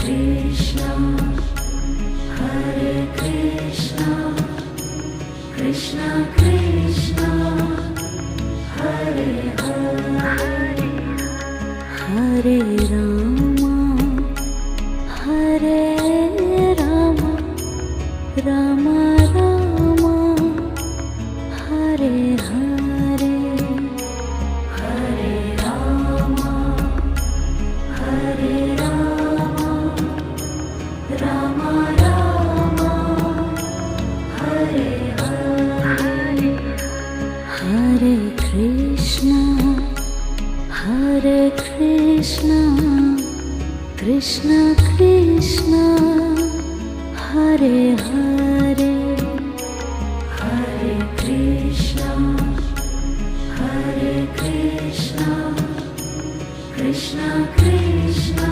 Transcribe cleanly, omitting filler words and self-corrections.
Krishna, Hare Krishna, Krishna Krishna, Hare Hare, Hare Rama, Hare Rama, Rama Rama, Hare Hare, Hare Rama, Hare Rama, Rama Rama, Hare Hare, Hare Krishna, Hare Krishna, Krishna Krishna, Hare Hare, Hare Krishna, Hare Krishna, Krishna Krishna,